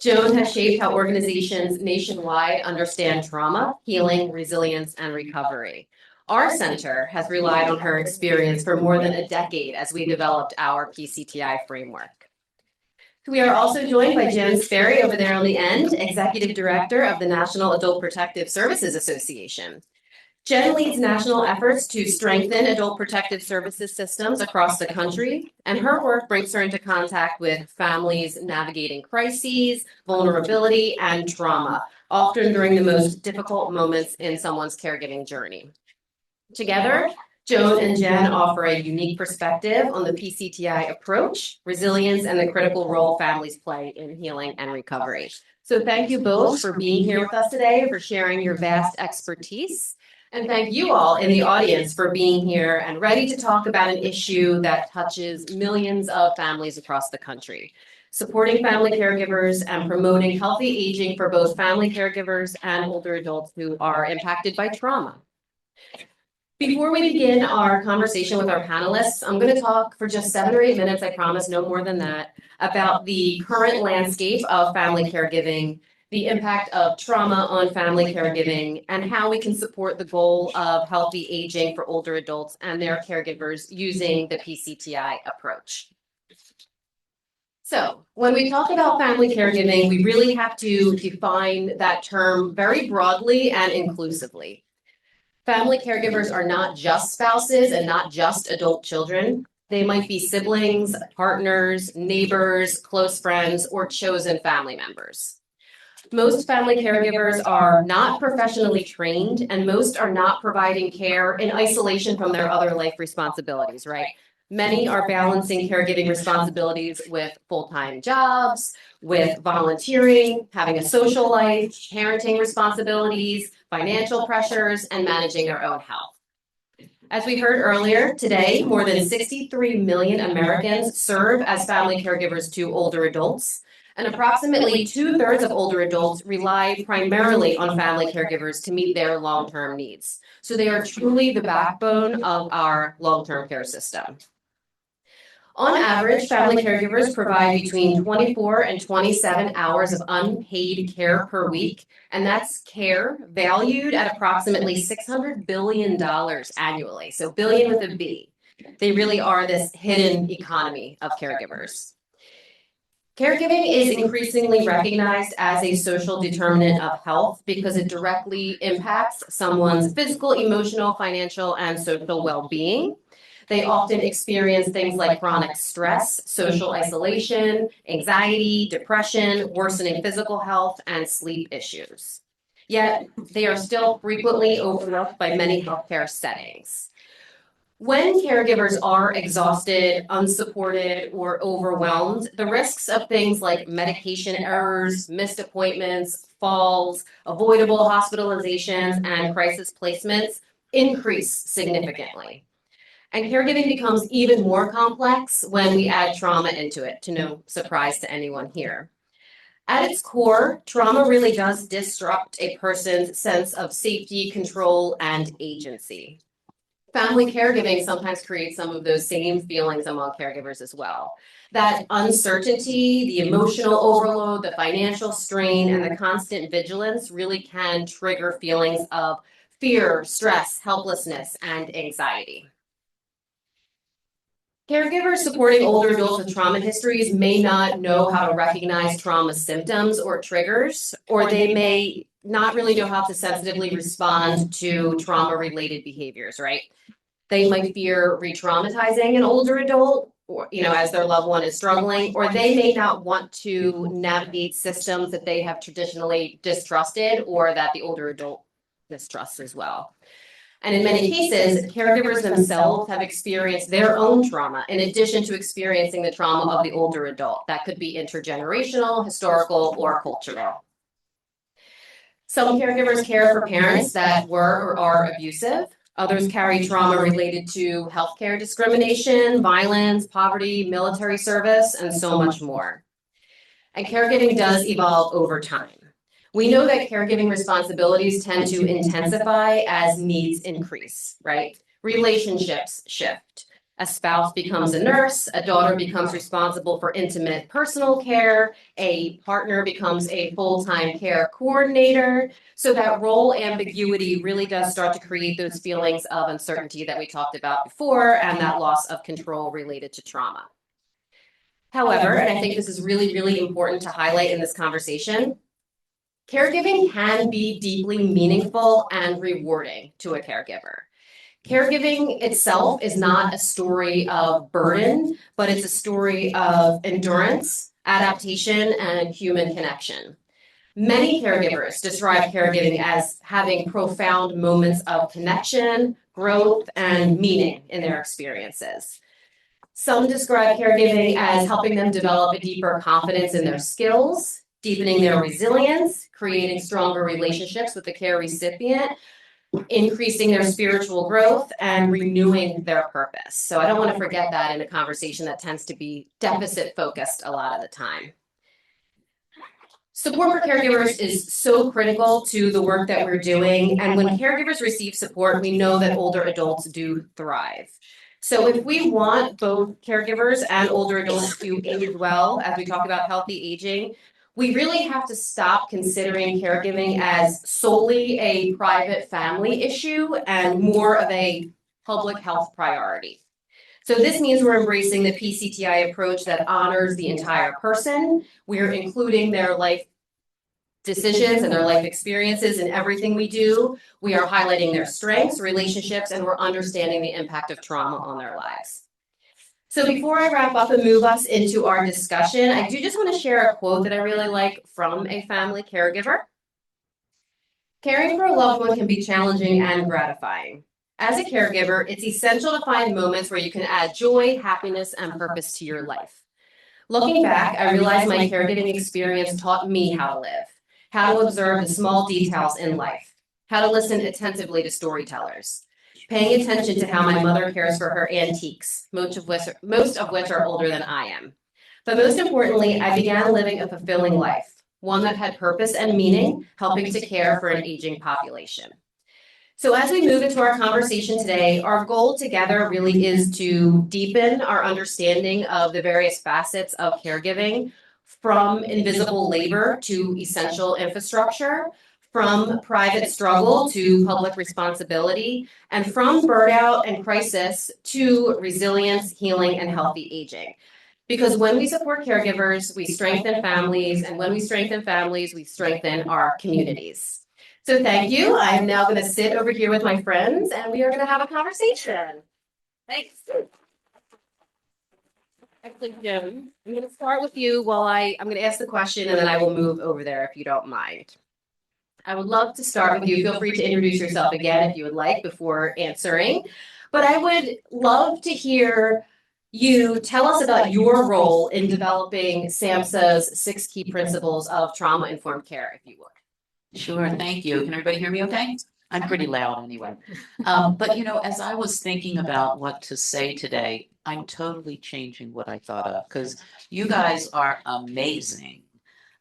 Joan has shaped how organizations nationwide understand trauma, healing, resilience, and recovery. Our center has relied on her experience for more than a decade as we developed our PCTI framework. We are also joined by Jen Sperry over there on the end, Executive Director of the National Adult Protective Services Association. Jen leads national efforts to strengthen adult protective services systems across the country, and her work brings her into contact with families navigating crises, vulnerability, and trauma, often during the most difficult moments in someone's caregiving journey. Together, Joan and Jen offer a unique perspective on the PCTI approach, resilience, and the critical role families play in healing and recovery. So thank you both for being here with us today, for sharing your vast expertise. And thank you all in the audience for being here and ready to talk about an issue that touches millions of families across the country. Supporting family caregivers and promoting healthy aging for both family caregivers and older adults who are impacted by trauma. Before we begin our conversation with our panelists, I'm going to talk for just 7 or 8 minutes, I promise, no more than that, about the current landscape of family caregiving, the impact of trauma on family caregiving, and how we can support the goal of healthy aging for older adults and their caregivers using the PCTI approach. So when we talk about family caregiving, we really have to define that term very broadly and inclusively. Family caregivers are not just spouses and not just adult children. They might be siblings, partners, neighbors, close friends, or chosen family members. Most family caregivers are not professionally trained, and most are not providing care in isolation from their other life responsibilities, right? Many are balancing caregiving responsibilities with full-time jobs, with volunteering, having a social life, parenting responsibilities, financial pressures, and managing their own health. As we heard earlier, today, more than 63 million Americans serve as family caregivers to older adults, and approximately 2/3 of older adults rely primarily on family caregivers to meet their long-term needs. So they are truly the backbone of our long-term care system. On average, family caregivers provide between 24 and 27 hours of unpaid care per week, and that's care valued at approximately $600 billion annually, so billion with a B. They really are this hidden economy of caregivers. Caregiving is increasingly recognized as a social determinant of health because it directly impacts someone's physical, emotional, financial, and social well-being. They often experience things like chronic stress, social isolation, anxiety, depression, worsening physical health, and sleep issues. Yet, they are still frequently overlooked by many healthcare settings. When caregivers are exhausted, unsupported, or overwhelmed, the risks of things like medication errors, missed appointments, falls, avoidable hospitalizations, and crisis placements increase significantly. And caregiving becomes even more complex when we add trauma into it, to no surprise to anyone here. At its core, trauma really does disrupt a person's sense of safety, control, and agency. Family caregiving sometimes creates some of those same feelings among caregivers as well. That uncertainty, the emotional overload, the financial strain, and the constant vigilance really can trigger feelings of fear, stress, helplessness, and anxiety. Caregivers supporting older adults with trauma histories may not know how to recognize trauma symptoms or triggers, or they may not really know how to sensitively respond to trauma-related behaviors, right? They might fear re-traumatizing an older adult, or, as their loved one is struggling, or they may not want to navigate systems that they have traditionally distrusted or that the older adult distrusts as well. And in many cases, caregivers themselves have experienced their own trauma in addition to experiencing the trauma of the older adult. That could be intergenerational, historical, or cultural. Some caregivers care for parents that were or are abusive. Others carry trauma related to healthcare discrimination, violence, poverty, military service, and so much more. And caregiving does evolve over time. We know that caregiving responsibilities tend to intensify as needs increase, right? Relationships shift. A spouse becomes a nurse, a daughter becomes responsible for intimate personal care, a partner becomes a full-time care coordinator. So that role ambiguity really does start to create those feelings of uncertainty that we talked about before and that loss of control related to trauma. However, and I think this is really, really important to highlight in this conversation, caregiving can be deeply meaningful and rewarding to a caregiver. Caregiving itself is not a story of burden, but it's a story of endurance, adaptation, and human connection. Many caregivers describe caregiving as having profound moments of connection, growth, and meaning in their experiences. Some describe caregiving as helping them develop a deeper confidence in their skills, deepening their resilience, creating stronger relationships with the care recipient, increasing their spiritual growth, and renewing their purpose. So I don't want to forget that in a conversation that tends to be deficit focused a lot of the time. Support for caregivers is so critical to the work that we're doing. And when caregivers receive support, we know that older adults do thrive. So if we want both caregivers and older adults to age well, as we talk about healthy aging, we really have to stop considering caregiving as solely a private family issue and more of a public health priority. So this means we're embracing the PCTI approach that honors the entire person. We're including their life decisions and their life experiences in everything we do. We are highlighting their strengths, relationships, and we're understanding the impact of trauma on their lives. So before I wrap up and move us into our discussion, I do just want to share a quote that I really like from a family caregiver. Caring for a loved one can be challenging and gratifying. As a caregiver, it's essential to find moments where you can add joy, happiness, and purpose to your life. Looking back, I realized my caregiving experience taught me how to live, how to observe the small details in life, how to listen attentively to storytellers, paying attention to how my mother cares for her antiques, most of which are older than I am. But most importantly, I began living a fulfilling life, one that had purpose and meaning, helping to care for an aging population. So as we move into our conversation today, our goal together really is to deepen our understanding of the various facets of caregiving, from invisible labor to essential infrastructure, from private struggle to public responsibility, and from burnout and crisis to resilience, healing, and healthy aging. Because when we support caregivers, we strengthen families, and when we strengthen families, we strengthen our communities. So thank you. I'm now going to sit over here with my friends, and we are going to have a conversation. Thanks. Actually, Jim, I'm going to start with you while I'm going to ask the question, and then I will move over there if you don't mind. I would love to start with you. Feel free to introduce yourself again if you would like before answering. But I would love to hear you tell us about your role in developing SAMHSA's 6 key principles of trauma-informed care, if you would. Sure, thank you. Can everybody hear me okay? I'm pretty loud anyway. But as I was thinking about what to say today, I'm totally changing what I thought of because you guys are amazing.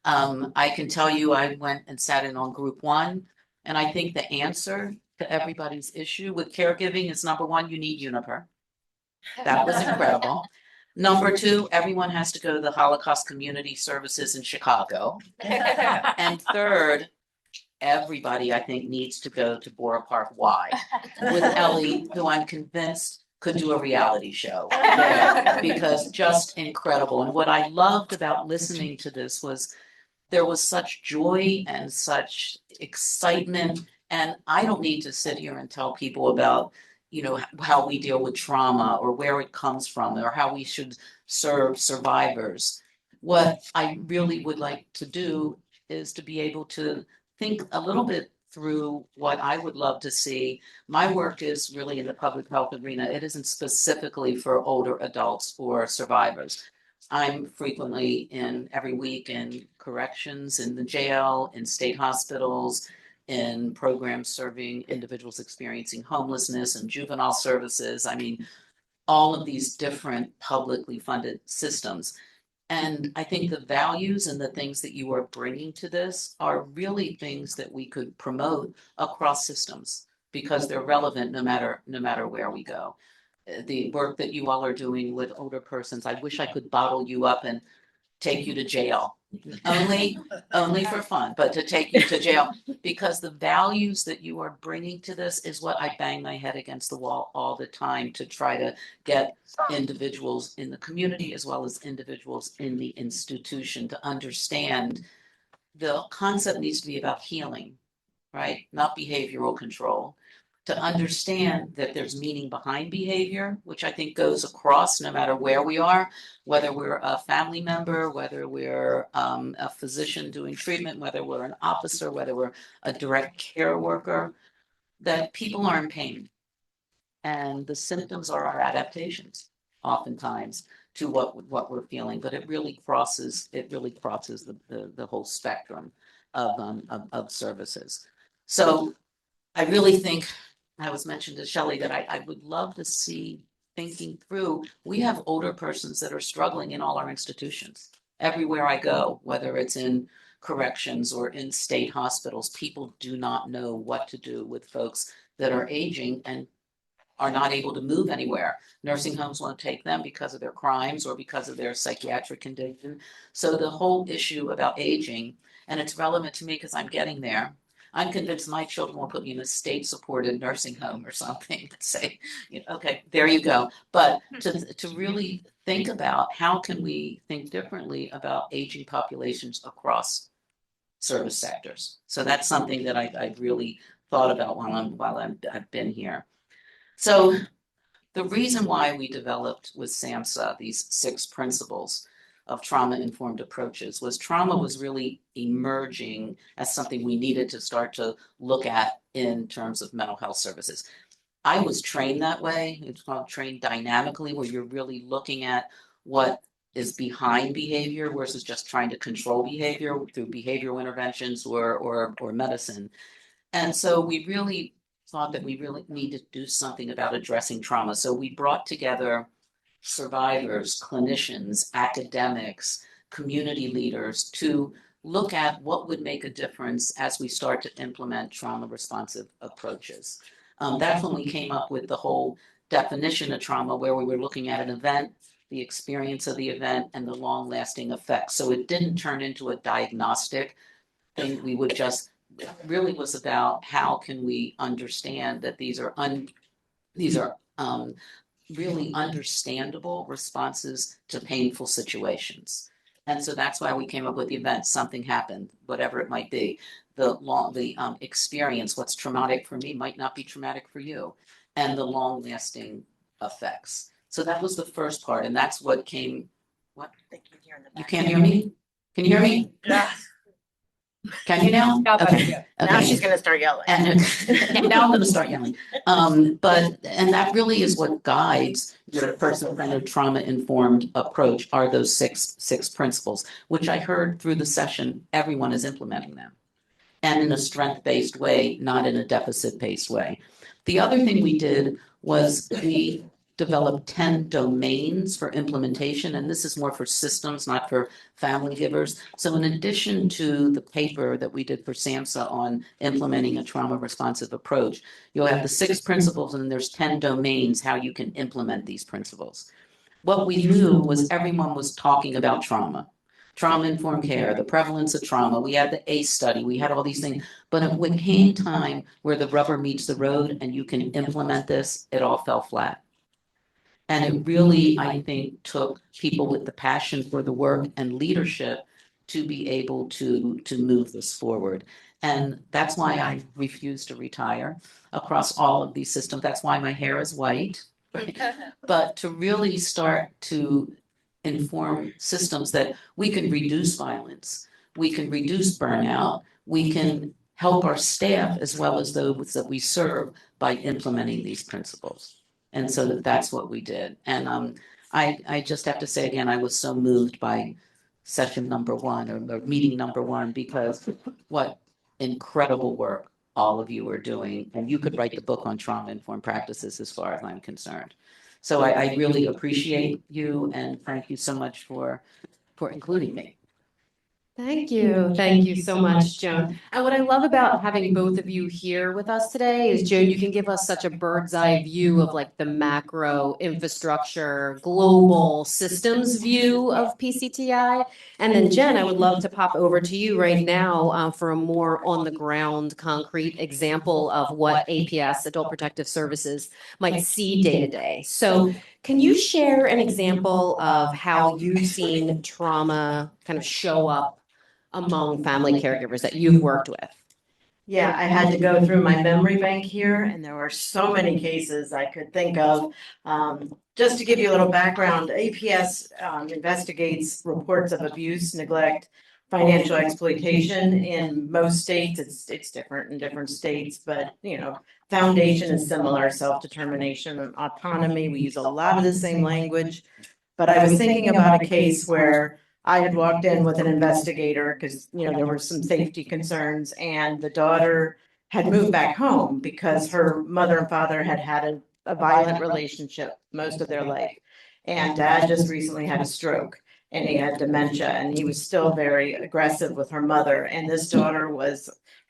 I can tell you I went and sat in on group 1, and I think the answer to everybody's issue with caregiving is number 1, you need Uniper. That was incredible. Number 2, everyone has to go to the Holocaust Community Services in Chicago. And third, everybody, I think, needs to go to Borough Park Y with Ellie, who I'm convinced could do a reality show there, because just incredible. And what I loved about listening to this was there was such joy and such excitement. And I don't need to sit here and tell people about, how we deal with trauma or where it comes from or how we should serve survivors. What I really would like to do is to be able to think a little bit through what I would love to see. My work is really in the public health arena. It isn't specifically for older adults or survivors. I'm frequently every week in corrections, in the jail, in state hospitals, in programs serving individuals experiencing homelessness and juvenile services. I mean, all of these different publicly funded systems. And I think the values and the things that you are bringing to this are really things that we could promote across systems because they're relevant no matter where we go. the work that you all are doing with older persons. I wish I could bottle you up and take you to jail. Only for fun, but to take you to jail, because the values that you are bringing to this is what I bang my head against the wall all the time to try to get individuals in the community as well as individuals in the institution to understand the concept needs to be about healing, right? Not behavioral control. To understand that there's meaning behind behavior, which I think goes across no matter where we are, whether we're a family member, whether we're a physician doing treatment, whether we're an officer, whether we're a direct care worker, that people are in pain. And the symptoms are our adaptations, oftentimes, to what we're feeling. But it really crosses the whole spectrum of services. So I really think, I was mentioned to Shelley that I would love to see thinking through, we have older persons that are struggling in all our institutions. Everywhere I go, whether it's in corrections or in state hospitals, people do not know what to do with folks that are aging and are not able to move anywhere. Nursing homes won't take them because of their crimes or because of their psychiatric condition. So the whole issue about aging, and it's relevant to me because I'm getting there. I'm convinced my children will put me in a state-supported nursing home or something and say, okay, there you go. But to really think about how can we think differently about aging populations across service sectors. So that's something that I've really thought about I've been here. So the reason why we developed with SAMHSA these 6 principles of trauma-informed approaches was trauma was really emerging as something we needed to start to look at in terms of mental health services. I was trained that way. It's called trained dynamically, where you're really looking at what is behind behavior versus just trying to control behavior through behavioral interventions or medicine. And so we really thought that we really need to do something about addressing trauma. So we brought together survivors, clinicians, academics, community leaders to look at what would make a difference as we start to implement trauma responsive approaches. That's when we came up with the whole definition of trauma, where we were looking at an event, the experience of the event, and the long lasting effects. So it didn't turn into a diagnostic thing. We would just really was about how can we understand that these are really understandable responses to painful situations. And so that's why we came up with the event. Something happened, whatever it might be. The experience, what's traumatic for me might not be traumatic for you, and the long lasting effects. So that was the first part, and that's what came. What? You can't hear me? Can you hear me? Yeah. Can you now? Okay. Now she's gonna start yelling. And now I'm gonna start yelling. And that really is what guides your person-centered trauma-informed approach, are those six principles, which I heard through the session, everyone is implementing them. And in a strength-based way, not in a deficit-based way. The other thing we did was we developed 10 domains for implementation, and this is more for systems, not for family givers. So in addition to the paper that we did for SAMHSA on implementing a trauma responsive approach, you'll have the 6 principles, and there's 10 domains how you can implement these principles. What we knew was everyone was talking about trauma-informed care, the prevalence of trauma. We had the ACE study, we had all these things. But when it came time where the rubber meets the road and you can implement this, it all fell flat. And it really, I think, took people with the passion for the work and leadership to be able to move this forward. And that's why I refuse to retire across all of these systems. That's why my hair is white. But to really start to inform systems that we can reduce violence, we can reduce burnout, we can help our staff as well as those that we serve by implementing these principles. And so that's what we did. And I just have to say again, I was so moved by session number 1 or meeting number 1, because what incredible work all of you are doing. And you could write the book on trauma-informed practices as far as I'm concerned. So I really appreciate you, and thank you so much for including me. Thank you. Thank you so much, Joan. And what I love about having both of you here with us today is, Joan, you can give us such a bird's eye view of like the macro infrastructure, global systems view of PCTI. And then, Jen, I would love to pop over to you right now for a more on the ground, concrete example of what APS, Adult Protective Services, might see day to day. So, can you share an example of how you've seen trauma kind of show up among family caregivers that you've worked with? Yeah, I had to go through my memory bank here, and there were so many cases I could think of. Just to give you a little background, APS investigates reports of abuse, neglect, financial exploitation in most states. It's different in different states, but foundation is similar: self-determination and autonomy. We use a lot of the same language. But I was thinking about a case where I had walked in with an investigator because, there were some safety concerns, and the daughter had moved back home because her mother and father had had a violent relationship most of their life. And dad just recently had a stroke, and he had dementia, and he was still very aggressive with her mother. And this daughter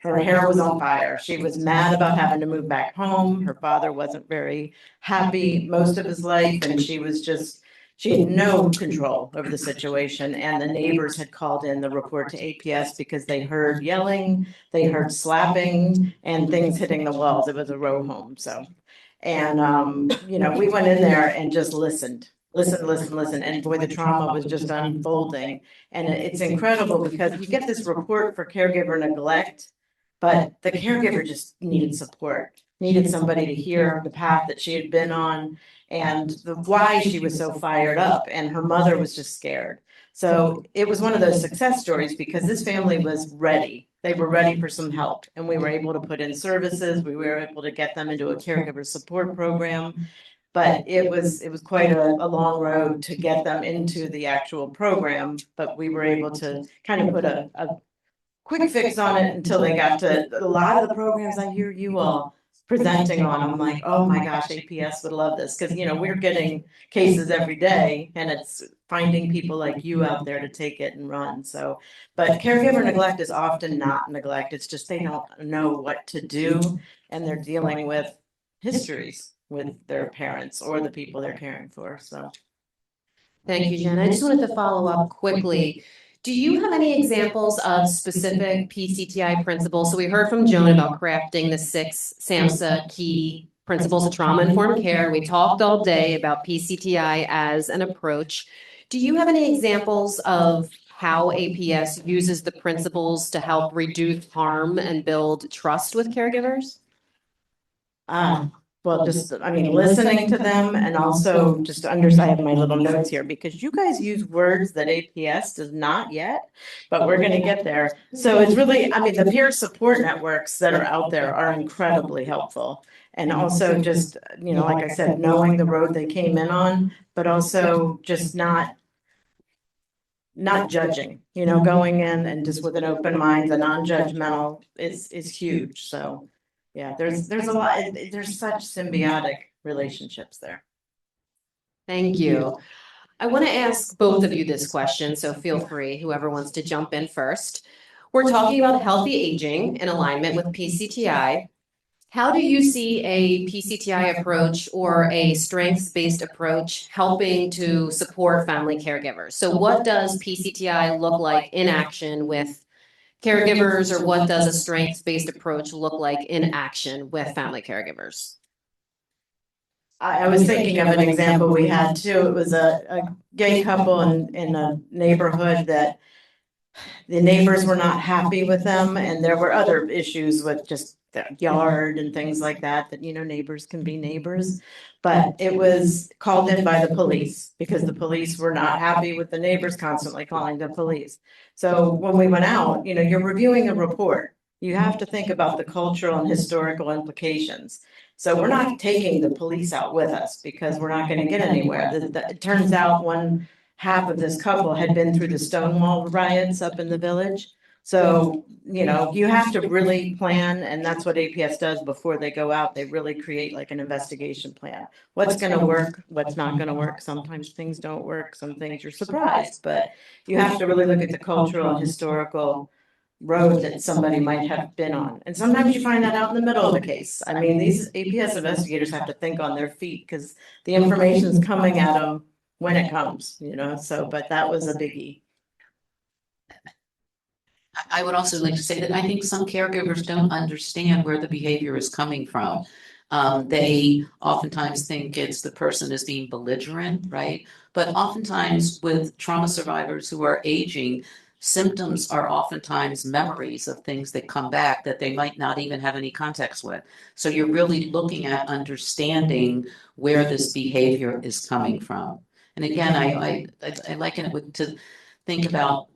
her hair was on fire. She was mad about having to move back home. Her father wasn't very happy most of his life, and she had no control over the situation, and the neighbors had called in the report to APS because they heard yelling, they heard slapping, and things hitting the walls. It was a row home, so. And, we went in there and just listened, and boy, the trauma was just unfolding. And it's incredible because you get this report for caregiver neglect, but the caregiver just needed support, needed somebody to hear the path that she had been on and why she was so fired up, and her mother was just scared. So it was one of those success stories because this family was ready. They were ready for some help, and we were able to put in services. We were able to get them into a caregiver support program, but it was quite a long road to get them into the actual program. But we were able to kind of put a quick fix on it until they got to a lot of the programs I hear you all presenting on. I'm like, oh my gosh, APS would love this because we're getting cases every day, and it's finding people like you out there to take it and run. So, but caregiver neglect is often not neglect. It's just they don't know what to do, and they're dealing with histories with their parents or the people they're caring for. So, Thank you, Jen. I just wanted to follow up quickly. Do you have any examples of specific PCTI principles? So we heard from Joan about crafting the 6 SAMHSA key principles of trauma-informed care. We talked all day about PCTI as an approach. Do you have any examples of how APS uses the principles to help reduce harm and build trust with caregivers? Well, listening to them, and also just I have my little notes here because you guys use words that APS does not yet, but we're going to get there. So it's really, the peer support networks that are out there are incredibly helpful. And also just, like I said, knowing the road they came in on, but also just not judging, going in and just with an open mind, the non-judgmental is huge. So yeah, there's a lot, there's such symbiotic relationships there. Thank you. I want to ask both of you this question, so feel free, whoever wants to jump in first. We're talking about healthy aging in alignment with PCTI. How do you see a PCTI approach or a strengths-based approach helping to support family caregivers? So what does PCTI look like in action with caregivers, or what does a strengths-based approach look like in action with family caregivers? I was thinking of an example we had too. It was a gay couple in a neighborhood that the neighbors were not happy with them, and there were other issues with just the yard and things like that, neighbors can be neighbors. But it was called in by the police because the police were not happy with the neighbors constantly calling the police. So when we went out, you're reviewing a report. You have to think about the cultural and historical implications. So we're not taking the police out with us because we're not going to get anywhere. It turns out one half of this couple had been through the Stonewall riots up in the village. So, you have to really plan, and that's what APS does before they go out. They really create like an investigation plan. What's going to work, what's not going to work. Sometimes things don't work, some things you're surprised, but you have to really look at the cultural and historical road that somebody might have been on. And sometimes you find that out in the middle of the case. I mean, these APS investigators have to think on their feet because the information is coming at them when it comes, so, but that was a biggie. I would also like to say that I think some caregivers don't understand where the behavior is coming from. They oftentimes think it's the person is being belligerent, right? But oftentimes with trauma survivors who are aging, symptoms are oftentimes memories of things that come back that they might not even have any context with. So you're really looking at understanding where this behavior is coming from. And again, I liken it with to think about,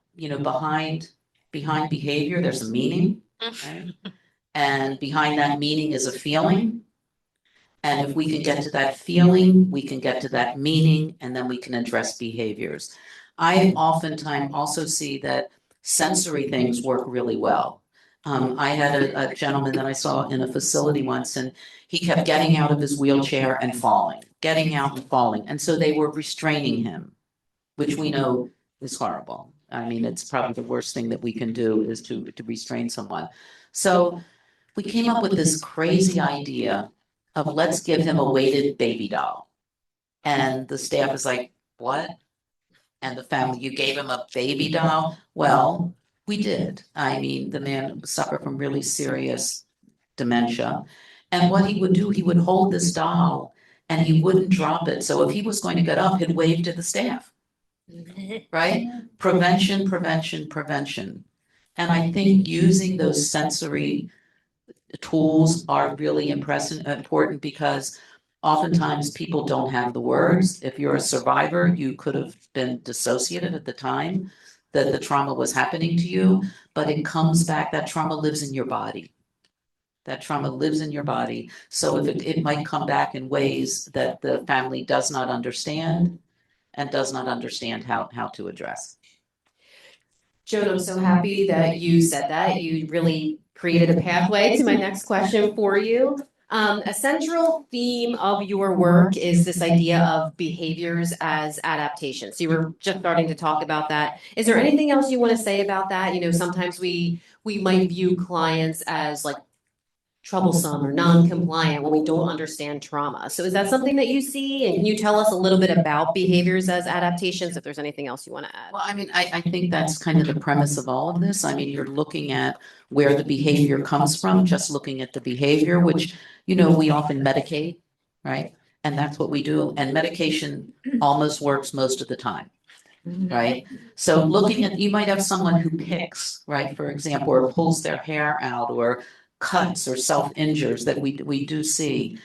behind behavior, there's a meaning, right? And behind that meaning is a feeling. And if we can get to that feeling, we can get to that meaning, and then we can address behaviors. I oftentimes also see that sensory things work really well. I had a gentleman that I saw in a facility once, and he kept getting out of his wheelchair and falling, getting out and falling. And so they were restraining him, which we know is horrible. I mean, it's probably the worst thing that we can do is to restrain someone. So we came up with this crazy idea of let's give him a weighted baby doll. And the staff is like, what? And the family, you gave him a baby doll? Well, we did. I mean, the man suffered from really serious dementia. And what he would do, he would hold this doll and he wouldn't drop it. So if he was going to get up, he'd wave to the staff. Right? Prevention, prevention, prevention. And I think using those sensory tools are really important because oftentimes people don't have the words. If you're a survivor, you could have been dissociated at the time that the trauma was happening to you, but it comes back, that trauma lives in your body. That trauma lives in your body. So if it might come back in ways that the family does not understand and does not understand how to address. Joan, I'm so happy that you said that. You really created a pathway to my next question for you. A central theme of your work is this idea of behaviors as adaptations. So you were just starting to talk about that. Is there anything else you want to say about that? Sometimes we might view clients as like troublesome or non-compliant when we don't understand trauma. So is that something that you see? And can you tell us a little bit about behaviors as adaptations, if there's anything else you want to add? Well, I mean, I think that's kind of the premise of all of this. I mean, you're looking at where the behavior comes from, just looking at the behavior, which, we often medicate, right? And that's what we do. And medication almost works most of the time. Right. So looking at, you might have someone who picks, right, for example, or pulls their hair out or cuts or self-injures that we do see.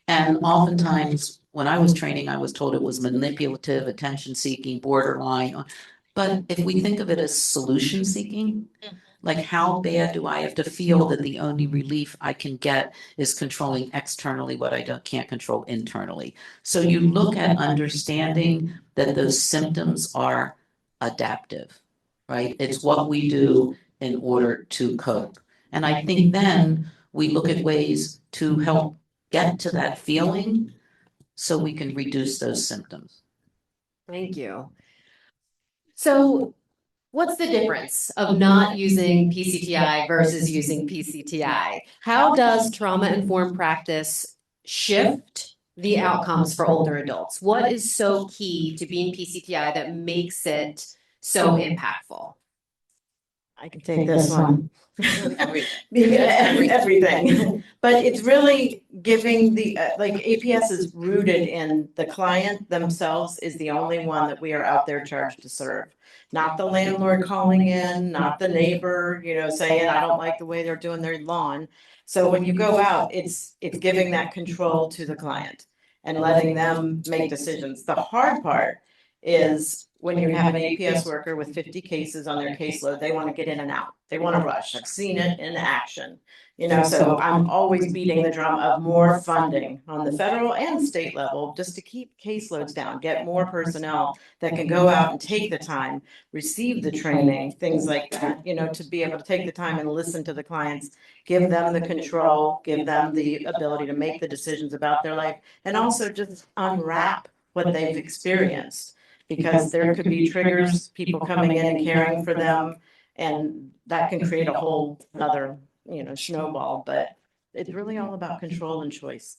And oftentimes when I was training, I was told it was manipulative, attention-seeking, borderline. But if we think of it as solution-seeking, like how bad do I have to feel that the only relief I can get is controlling externally what I can't control internally. So you look at understanding that those symptoms are adaptive, right? It's what we do in order to cope. And I think then we look at ways to help get to that feeling so we can reduce those symptoms. Thank you. So what's the difference of not using PCTI versus using PCTI? How does trauma-informed practice shift the outcomes for older adults? What is so key to being PCTI that makes it so impactful? I can take this one. Everything. But it's really giving like APS is rooted in the client themselves is the only one that we are out there charged to serve. Not the landlord calling in, not the neighbor, saying, I don't like the way they're doing their lawn. So when you go out, it's giving that control to the client and letting them make decisions. The hard part is when you have an APS worker with 50 cases on their caseload, they want to get in and out. They want to rush. I've seen it in action. So I'm always beating the drum of more funding on the federal and state level just to keep caseloads down, get more personnel that can go out and take the time, receive the training, things like that, to be able to take the time and listen to the clients, give them the control, give them the ability to make the decisions about their life, and also just unwrap what they've experienced. Because there could be triggers, people coming in and caring for them, and that can create a whole other snowball, but it's really all about control and choice.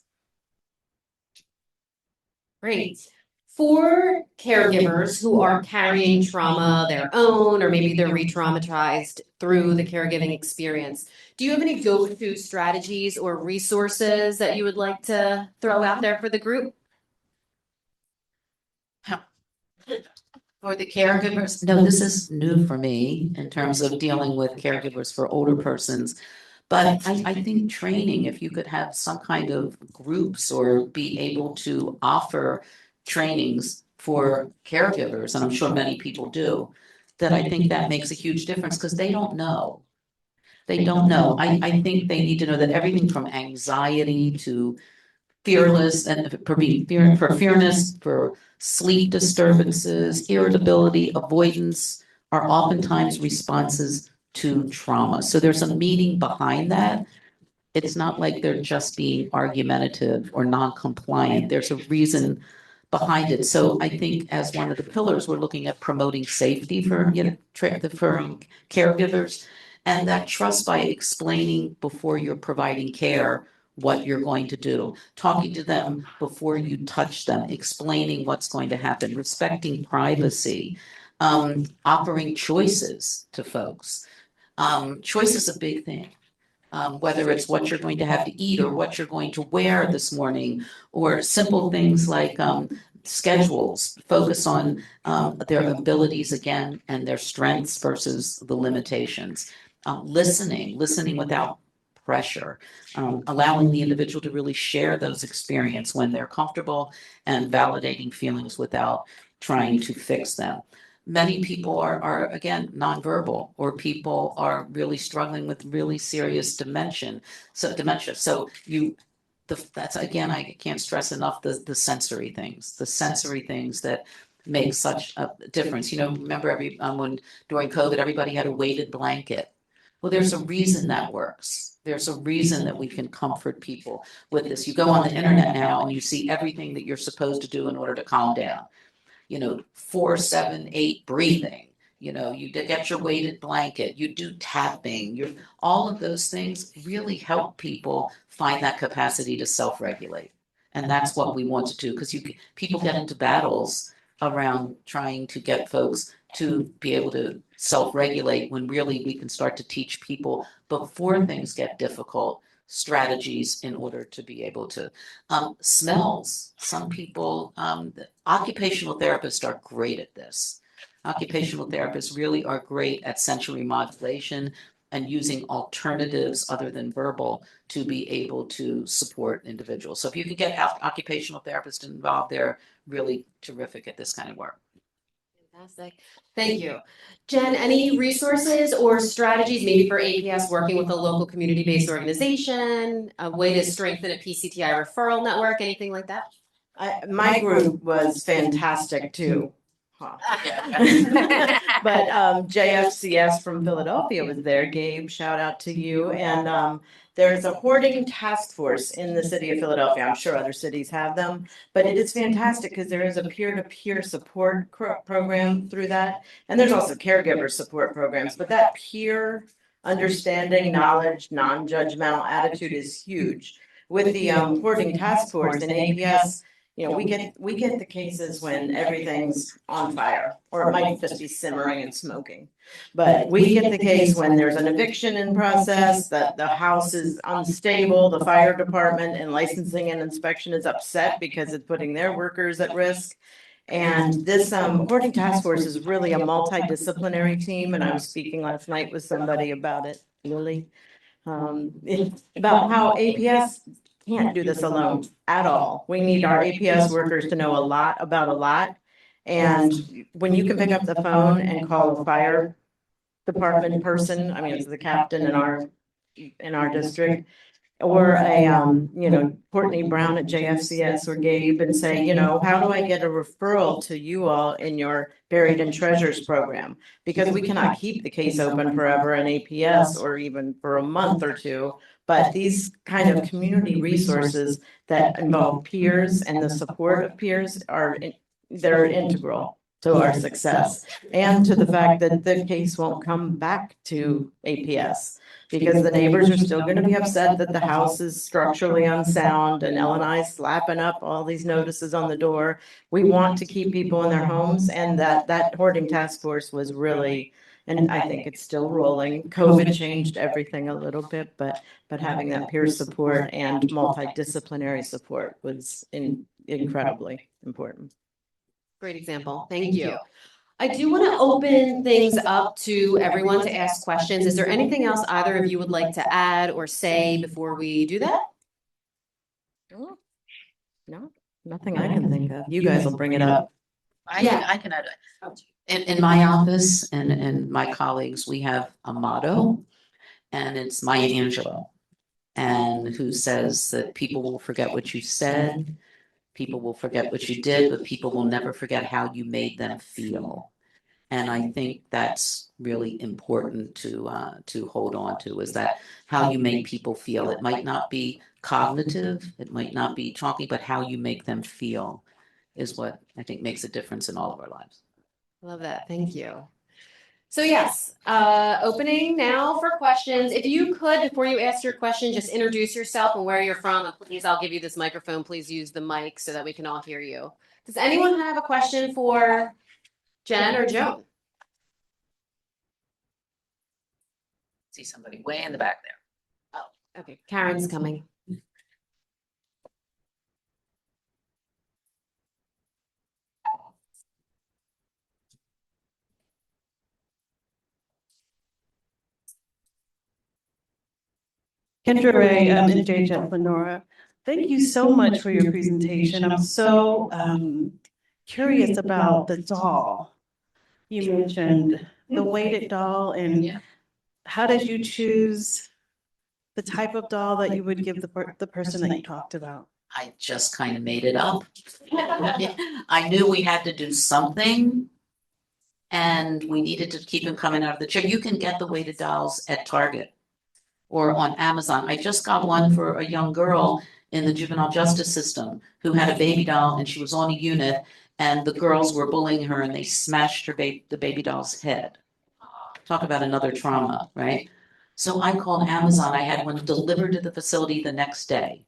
Great. For caregivers who are carrying trauma their own, or maybe they're re-traumatized through the caregiving experience, do you have any go-to strategies or resources that you would like to throw out there for the group? For the caregivers, no, this is new for me in terms of dealing with caregivers for older persons. But I think training, if you could have some kind of groups or be able to offer trainings for caregivers, and I'm sure many people do, that I think that makes a huge difference because they don't know. They don't know. I think they need to know that everything from anxiety to fearless and for fearness, for sleep disturbances, irritability, avoidance are oftentimes responses to trauma. So there's a meaning behind that. It's not like they're just being argumentative or non-compliant. There's a reason behind it. So I think as one of the pillars, we're looking at promoting safety for for caregivers, and that trust by explaining before you're providing care what you're going to do, talking to them before you touch them, explaining what's going to happen, respecting privacy, offering choices to folks. Choice is a big thing. Whether it's what you're going to have to eat or what you're going to wear this morning, or simple things like schedules, focus on their abilities again and their strengths versus the limitations. Listening without pressure, allowing the individual to really share those experiences when they're comfortable, and validating feelings without trying to fix them. Many people are again nonverbal, or people are really struggling with really serious dementia. So that's again, I can't stress enough the sensory things that make such a difference. Remember when during COVID everybody had a weighted blanket. Well, there's a reason that works. There's a reason that we can comfort people with this. You go on the internet now and you see everything that you're supposed to do in order to calm down. 4, 7, 8 breathing. You get your weighted blanket, you do tapping, all of those things really help people find that capacity to self-regulate. And that's what we want to do, because people get into battles around trying to get folks to be able to self-regulate, when really we can start to teach people before things get difficult strategies in order to be able to. Smells. Some people, occupational therapists are great at this. Occupational therapists really are great at sensory modulation and using alternatives other than verbal to be able to support individuals. So if you can get occupational therapists involved, they're really terrific at this kind of work. Fantastic. Thank you. Jen, any resources or strategies maybe for APS working with a local community-based organization, a way to strengthen a PCTI referral network, anything like that? My group was fantastic too. Huh. But JFCS from Philadelphia was there. Gabe, shout out to you. And there's a hoarding task force in the city of Philadelphia. I'm sure other cities have them, but it is fantastic because there is a peer-to-peer support program through that. And there's also caregiver support programs, but that peer understanding, knowledge, non-judgmental attitude is huge. With the hoarding task force in APS, we get the cases when everything's on fire, or it might just be simmering and smoking. But we get the case when there's an eviction in process, that the house is unstable, the fire department and licensing and inspection is upset because it's putting their workers at risk. And this hoarding task force is really a multidisciplinary team, and I was speaking last night with somebody about it, Lily, about how APS can't do this alone at all. We need our APS workers to know a lot about a lot, And when you can pick up the phone and call a fire department person, I mean, it's the captain in our district, or a, Courtney Brown at JFCS or Gabe, and say, how do I get a referral to you all in your Buried in Treasures program? Because we cannot keep the case open forever in APS or even for a month or two. But these kind of community resources that involve peers and the support of peers they're integral to our success and to the fact that the case won't come back to APS. Because the neighbors are still going to be upset that the house is structurally unsound and L&I slapping up all these notices on the door. We want to keep people in their homes, and that hoarding task force was really, and I think it's still rolling. COVID changed everything a little bit, but having that peer support and multidisciplinary support was incredibly important. Great example. Thank you. I do want to open things up to everyone to ask questions. Is there anything else either of you would like to add or say before we do that? No, nothing I can think of. You guys will bring it up. I can add it. In my office and my colleagues, we have a motto, and it's Maya Angelou, and who says that people will forget what you said, people will forget what you did, but people will never forget how you made them feel. And I think that's really important to hold on to, is that how you make people feel. It might not be cognitive, it might not be talking, but how you make them feel is what I think makes a difference in all of our lives. Love that. Thank you. So yes, opening now for questions. If you could, before you ask your question, just introduce yourself and where you're from. And please, I'll give you this microphone. Please use the mic so that we can all hear you. Does anyone have a question for Jen or Joan? See somebody way in the back there. Oh, okay. Karen's coming. Kendra Ray, NJHF Lenora. Thank you so much for your presentation. I'm so curious about the doll. You mentioned the weighted doll, and how did you choose the type of doll that you would give the person that you talked about? I just kind of made it up. I knew we had to do something, and we needed to keep him coming out of the chair. You can get the weighted dolls at Target or on Amazon. I just got one for a young girl in the juvenile justice system who had a baby doll, and she was on a unit, and the girls were bullying her, and they smashed her the baby doll's head. Talk about another trauma, right? So I called Amazon. I had one delivered to the facility the next day,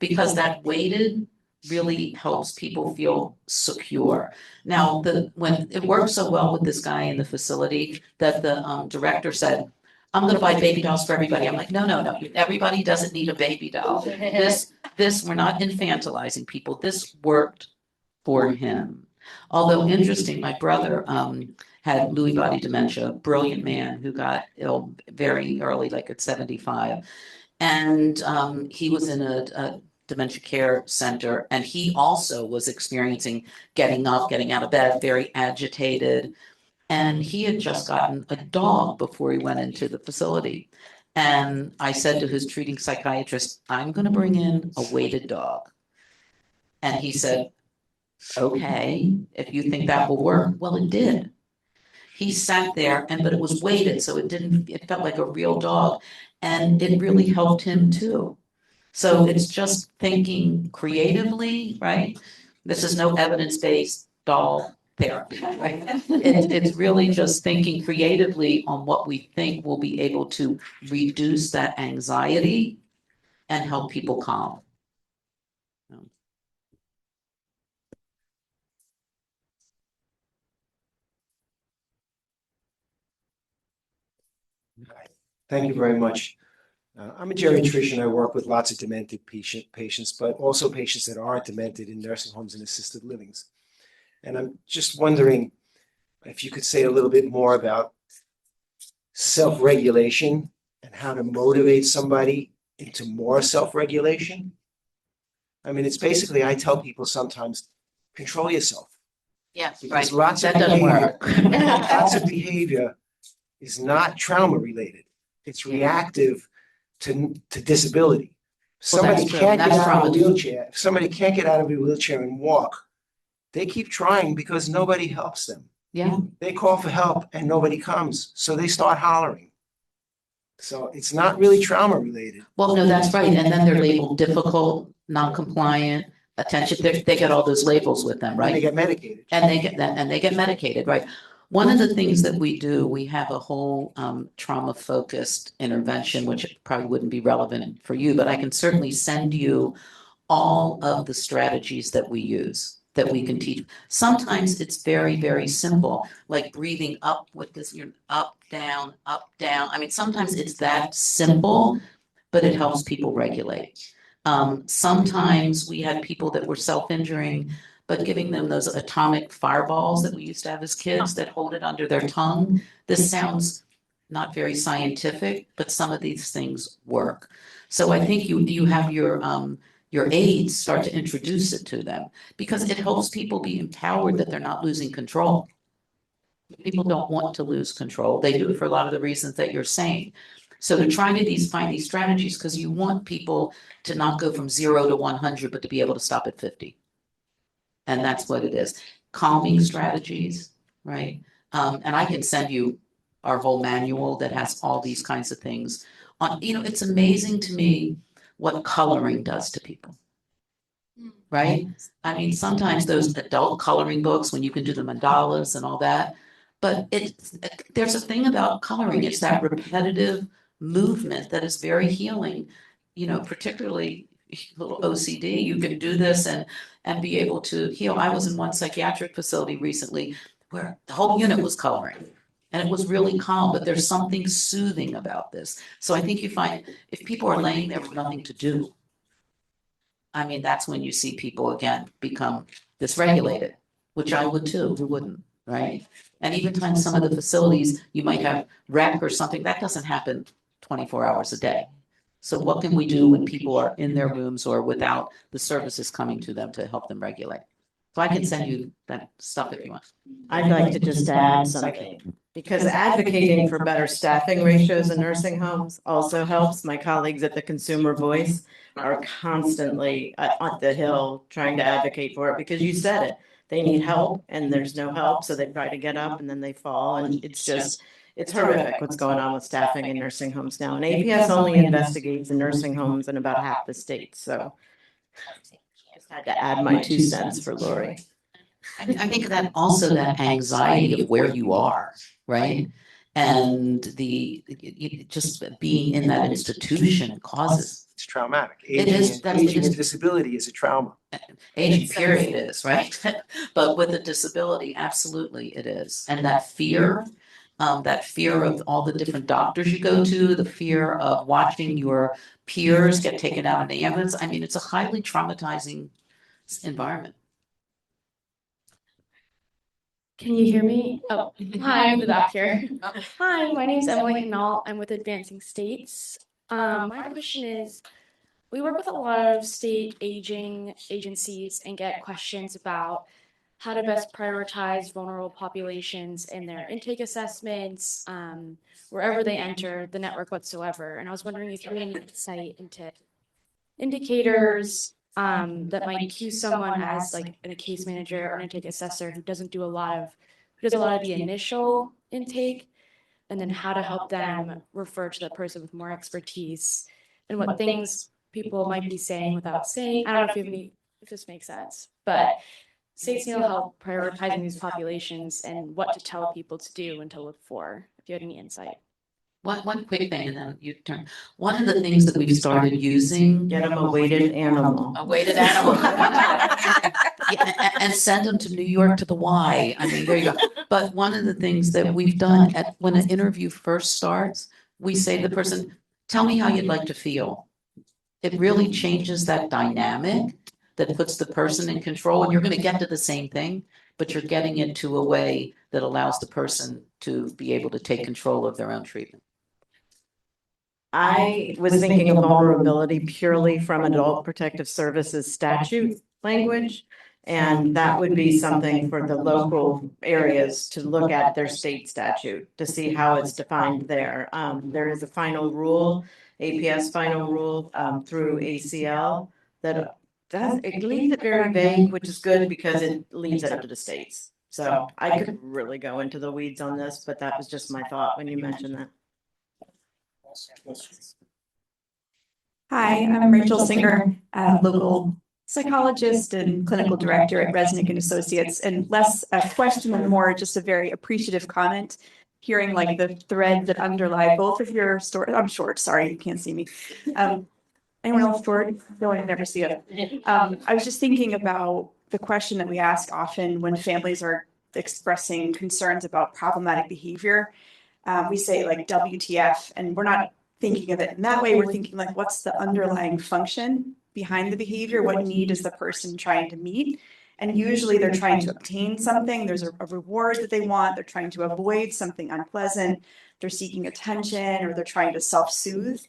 because that weighted really helps people feel secure. Now, when it worked so well with this guy in the facility that the director said, I'm going to buy baby dolls for everybody. I'm like, no. Everybody doesn't need a baby doll. We're not infantilizing people. This worked for him. Although interesting, my brother had Lewy body dementia, brilliant man who got ill very early, like at 75. And he was in a dementia care center, and he also was experiencing getting up, getting out of bed, very agitated. And he had just gotten a dog before he went into the facility. And I said to his treating psychiatrist, I'm going to bring in a weighted dog. And he said, okay, if you think that will work. Well, it did. He sat there, but it was weighted, so it felt like a real dog. And it really helped him too. So it's just thinking creatively, right? This is no evidence-based doll therapy, right? It's really just thinking creatively on what we think will be able to reduce that anxiety and help people calm. Thank you very much. I'm a geriatrician. I work with lots of demented patients, but also patients that aren't demented in nursing homes and assisted livings. And I'm just wondering if you could say a little bit more about self-regulation and how to motivate somebody into more self-regulation. I mean, it's basically, I tell people sometimes, control yourself. Yeah, Because right. lots of That doesn't behavior, work. lots of behavior is not trauma related. It's reactive to disability. Well, Somebody that's true. can't get That's out of trauma a too. wheelchair. If somebody can't get out of a wheelchair and walk, they keep trying because nobody helps them. Yeah. They call for help and nobody comes, so they start hollering. So it's not really trauma related. Well, no, that's right. And then they're labeled difficult, non-compliant, attention. They get all those labels with them, And they right? get medicated. And they get that, and they get medicated, right? One of the things that we do, we have a whole trauma-focused intervention, which probably wouldn't be relevant for you, but I can certainly send you all of the strategies that we use, that we can teach. Sometimes it's very, very simple, like breathing up with this, you're up, down, up, down. I mean, sometimes it's that simple, but it helps people regulate. Sometimes we had people that were self-injuring, but giving them those atomic fireballs that we used to have as kids that hold it under their tongue. This sounds not very scientific, but some of these things work. So I think you have your aides start to introduce it to them because it helps people be empowered that they're not losing control. People don't want to lose control. They do it for a lot of the reasons that you're saying. So to try to find these strategies because you want people to not go from 0 to 100, but to be able to stop at 50. And that's what it is. Calming strategies, right? And I can send you our whole manual that has all these kinds of things. It's amazing to me what coloring does to people, right? I mean, sometimes those adult coloring books, when you can do the mandalas and all that, but there's a thing about coloring. It's that repetitive movement that is very healing, particularly little OCD. You can do this and be able to heal. I was in one psychiatric facility recently where the whole unit was coloring. And it was really calm, but there's something soothing about this. So I think you find if people are laying there with nothing to do, I mean, that's when you see people again become dysregulated, which I would too. Who wouldn't, right? And even times some of the facilities, you might have rec or something that doesn't happen 24 hours a day. So what can we do when people are in their rooms or without the services coming to them to help them regulate? So I can send you that stuff if you want. I'd like to just add something, because advocating for better staffing ratios in nursing homes also helps. My colleagues at the Consumer Voice are constantly on the Hill trying to advocate for it, because you said it. They need help and there's no help, so they try to get up and then they fall, and it's horrific what's going on with staffing in nursing homes now. And APS only investigates in nursing homes in about half the states, so just had to add my 2 cents for Lori. I think that also that anxiety of where you are, right? And just being in that institution causes. It's traumatic. It is. Aging and disability is a trauma. Aging period is, right? But with a disability, absolutely it is. And that fear of all the different doctors you go to, the fear of watching your peers get taken out in the ambulance. I mean, it's a highly traumatizing environment. Can you hear me? Oh, hi, I'm the doctor. Hi, my name is Emily Hinault. I'm with Advancing States. My question is, we work with a lot of state aging agencies and get questions about how to best prioritize vulnerable populations in their intake assessments, wherever they enter the network whatsoever. And I was wondering if you had any insight into indicators that might cue someone as like a case manager or an intake assessor who does a lot of the initial intake, and then how to help them refer to the person with more expertise and what things people might be saying without saying. I don't know if this makes sense, but states need help prioritizing these populations and what to tell people to do and to look for, if you had any insight. One quick thing, and then you turn. One of the things that we've started using. Get them a weighted animal. A weighted animal. Yeah, and send them to New York to the Y. I mean, there you go. But one of the things that we've done when an interview first starts, we say to the person, tell me how you'd like to feel. It really changes that dynamic that puts the person in control, and you're going to get to the same thing, but you're getting it to a way that allows the person to be able to take control of their own treatment. I was thinking of vulnerability purely from Adult Protective Services statute language. And that would be something for the local areas to look at their state statute to see how it's defined there. There is a final rule, APS final rule through ACL that it leaves it very vague, which is good because it leaves it up to the states. So I could really go into the weeds on this, but that was just my thought when you mentioned that. Hi, I'm Rachel Singer, a local psychologist and clinical director at Resnick and Associates, and less a question and more just a very appreciative comment. Hearing like the thread that underlie both of your stories. I'm short, sorry, you can't see me. Anyone else short? No, I never see it. I was just thinking about the question that we ask often when families are expressing concerns about problematic behavior. We say like WTF, and we're not thinking of it in that way. We're thinking like, what's the underlying function behind the behavior? What need is the person trying to meet? And usually they're trying to obtain something. There's a reward that they want. They're trying to avoid something unpleasant. They're seeking attention, or they're trying to self-soothe.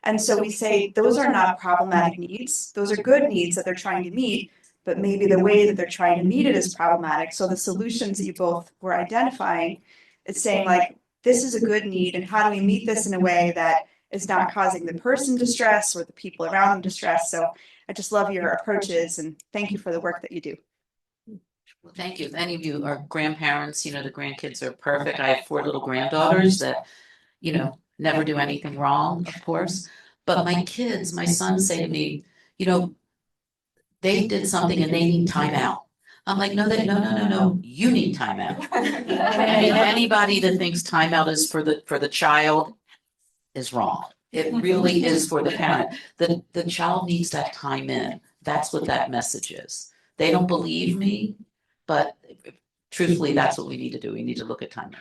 And so we say those are not problematic needs. Those are good needs that they're trying to meet, but maybe the way that they're trying to meet it is problematic. So the solutions that you both were identifying, it's saying like, this is a good need, and how do we meet this in a way that is not causing the person distress or the people around them distress? So I just love your approaches, and thank you for the work that you do. Well, thank you. If any of you are grandparents, the grandkids are perfect. I have 4 little granddaughters that, never do anything wrong, of course. But my kids, my sons say to me, they did something and they need time out. I'm like, no, you need time out. Anybody that thinks time out is for the child is wrong. It really is for the parent. The child needs that time in. That's what that message is. They don't believe me, but truthfully, that's what we need to do. We need to look at time in.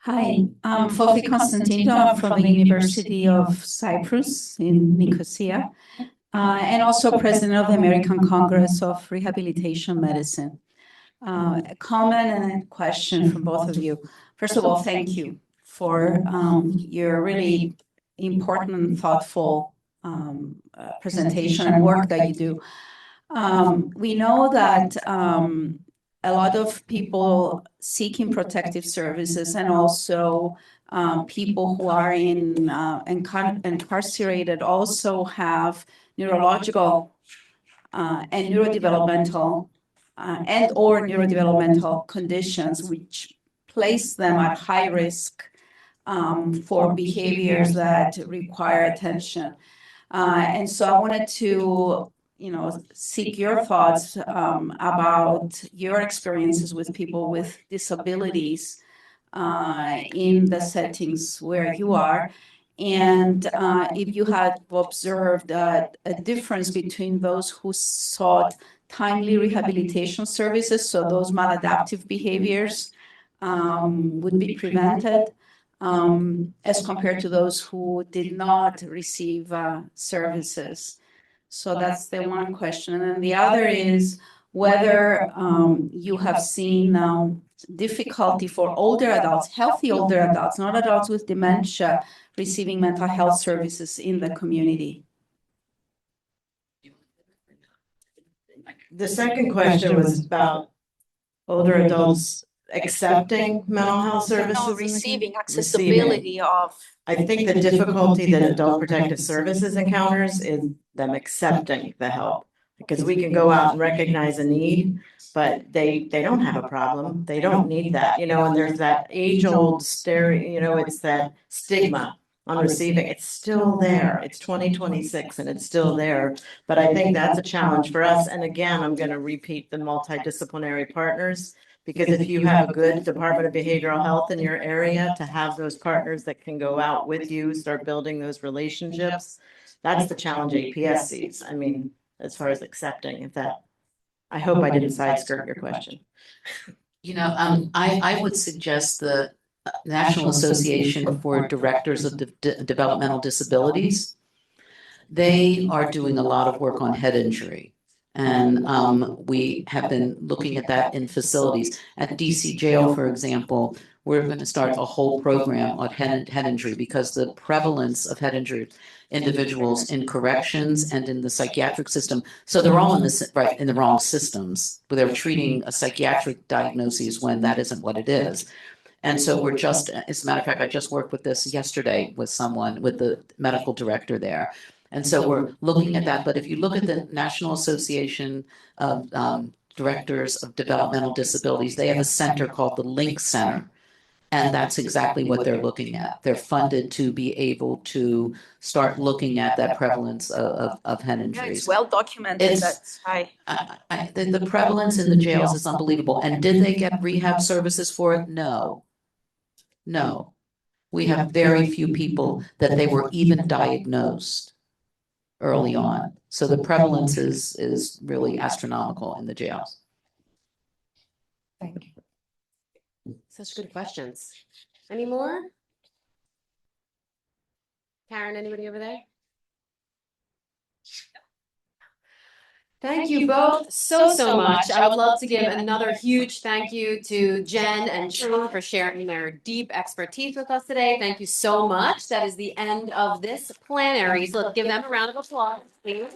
Hi, I'm Fofi Constantino. I'm from the University of Cyprus in Nicosia, and also president of the American Congress of Rehabilitation Medicine. A comment and a question from both of you. First of all, thank you for your really important and thoughtful presentation and work that you do. We know that a lot of people seeking protective services, and also people who are incarcerated also have neurological and neurodevelopmental and or neurodevelopmental conditions which place them at high risk for behaviors that require attention. And so I wanted to seek your thoughts about your experiences with people with disabilities in the settings where you are, and if you had observed a difference between those who sought timely rehabilitation services, so those maladaptive behaviors would be prevented, as compared to those who did not receive services. So that's the one question. And then the other is whether you have seen difficulty for older adults, healthy older adults, not adults with dementia, receiving mental health services in the community. The second question was about older adults accepting mental health services. No, receiving accessibility of. I think the difficulty that Adult Protective Services encounters is them accepting the help, because we can go out and recognize a need, but they don't have a problem. They don't need that, and there's that age-old it's that stigma on receiving. It's still there. It's 2026 and it's still there. But I think that's a challenge for us. And again, I'm going to repeat the multidisciplinary partners. Because if you have a good Department of Behavioral Health in your area, to have those partners that can go out with you, start building those relationships, that's the challenge APS sees. I mean, as far as accepting, I hope I didn't sideskirt your question. I would suggest the National Association for Directors of Developmental Disabilities. They are doing a lot of work on head injury. And we have been looking at that in facilities. At DC Jail, for example, we're going to start a whole program on head injury because the prevalence of head injured individuals in corrections and in the psychiatric system. So they're all in the wrong systems, but they're treating a psychiatric diagnosis when that isn't what it is. And so we're just, as a matter of fact, I just worked with this yesterday with someone, with the medical director there. And so we're looking at that. But if you look at the National Association of Directors of Developmental Disabilities, they have a center called the Link Center. And that's exactly what they're looking at. They're funded to be able to start looking at that prevalence of head Yeah, injuries. it's well documented. It's- That's high. The prevalence in the jails is unbelievable. And did they get rehab services for it? No. No. We have very few people that they were even diagnosed early on. So the prevalence is really astronomical in the jails. Thank you. Such good questions. Any more? Karen, anybody over there? Thank you both so much. I would love to give another huge thank you to Jen and Sean for sharing their deep expertise with us today. Thank you so much. That is the end of this plenary. So let's give them a round of applause, please.